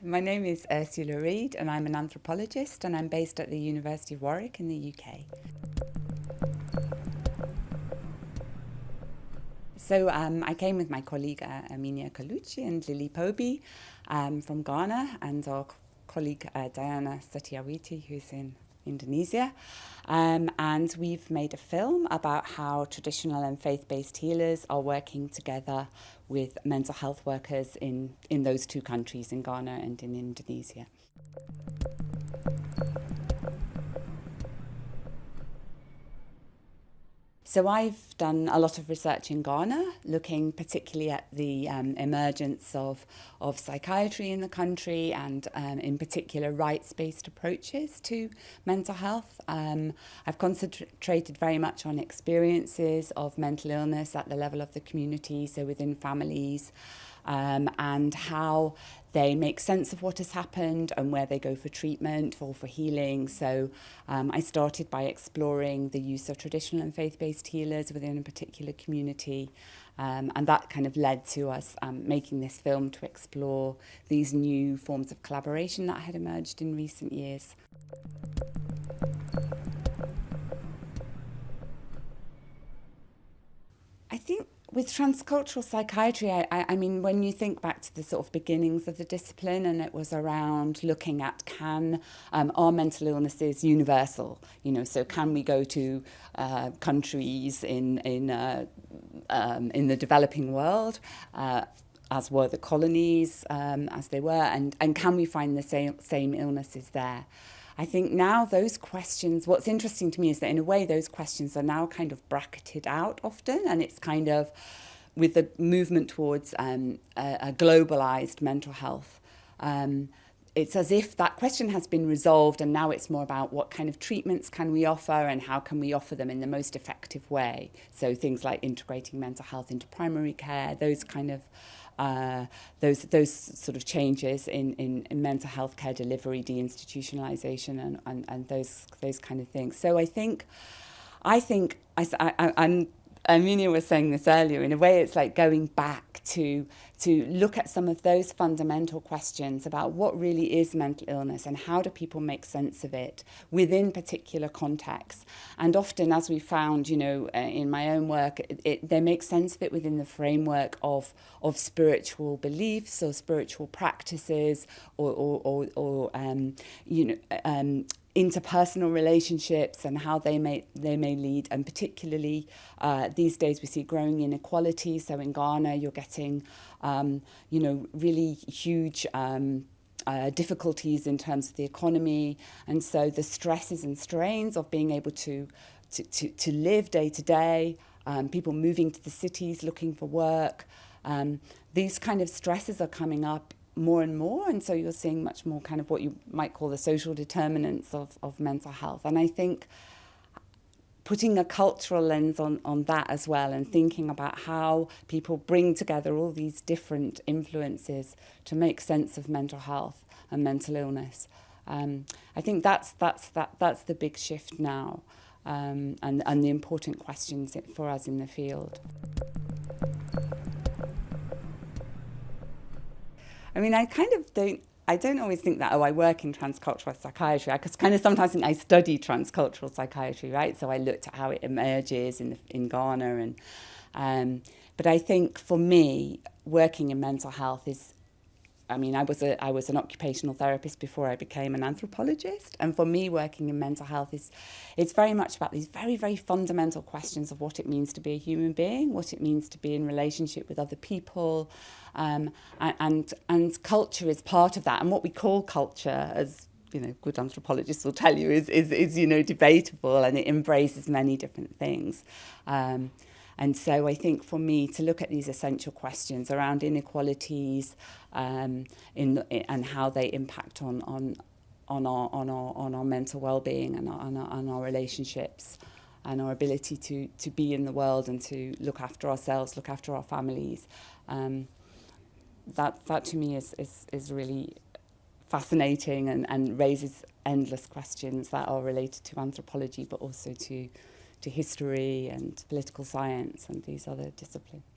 My name is Ursula Read and I'm an anthropologist and I'm based at the University of Warwick in the UK. So I came with my colleague Erminia Colucci and Kpobi from Ghana, and our colleague Diana Setiawiti, who's in Indonesia. And we've made a film about how traditional and faith-based healers are working together with mental health workers in those two countries, in Ghana and in Indonesia. So I've done a lot of research in Ghana, looking particularly at the emergence of psychiatry in the country and in particular rights-based approaches to mental health. I've concentrated very much on experiences of mental illness at the level of the community, so within families, and how they make sense of what has happened and where they go for treatment or for healing. So I started by exploring the use of traditional and faith-based healers within a particular community. And that kind of led to us making this film to explore these new forms of collaboration that had emerged in recent years. I think with transcultural psychiatry, I mean, when you think back to the sort of beginnings of the discipline, and it was around looking at are mental illnesses universal? You know, so can we go to countries in the developing world, as were the colonies, as they were, and can we find the same illnesses there? I think now those questions, what's interesting to me is that in a way those questions are now kind of bracketed out often, and it's kind of with the movement towards a globalised mental health. It's as if that question has been resolved and now it's more about what kind of treatments can we offer and how can we offer them in the most effective way. So things like integrating mental health into primary care, those kind of those sort of changes in mental health care delivery, deinstitutionalization, and those kind of things. So I think Erminia was saying this earlier, in a way it's like going back to look at some of those fundamental questions about what really is mental illness and how do people make sense of it within particular contexts. And often, as we found, you know, in my own work, they make sense of it within the framework of spiritual beliefs or spiritual practices or interpersonal relationships and how they may lead, and particularly these days we see growing inequality. So in Ghana you're getting really huge difficulties in terms of the economy, and so the stresses and strains of being able to live day to day, people moving to the cities looking for work, these kind of stresses are coming up more and more, and so you're seeing much more kind of what you might call the social determinants of mental health. And I think putting a cultural lens on that as well, and thinking about how people bring together all these different influences to make sense of mental health and mental illness, I think that's the big shift now, and the important questions for us in the field. I mean, I don't always think that, I work in transcultural psychiatry. I kind of sometimes think I study transcultural psychiatry, right? So I looked at how it emerges in Ghana. But I think for me, working in mental health is, I mean, I was an occupational therapist before I became an anthropologist. And for me, working in mental health it's very much about these very, very fundamental questions of what it means to be a human being, what it means to be in relationship with other people. And culture is part of that. And what we call culture, as you know, good anthropologists will tell you, is debatable, and it embraces many different things. And so I think for me to look at these essential questions around inequalities and how they impact on our mental well-being and on our relationships and our ability to be in the world and to look after ourselves, look after our families, that to me is really fascinating and raises endless questions that are related to anthropology, but also to history and political science and these other disciplines.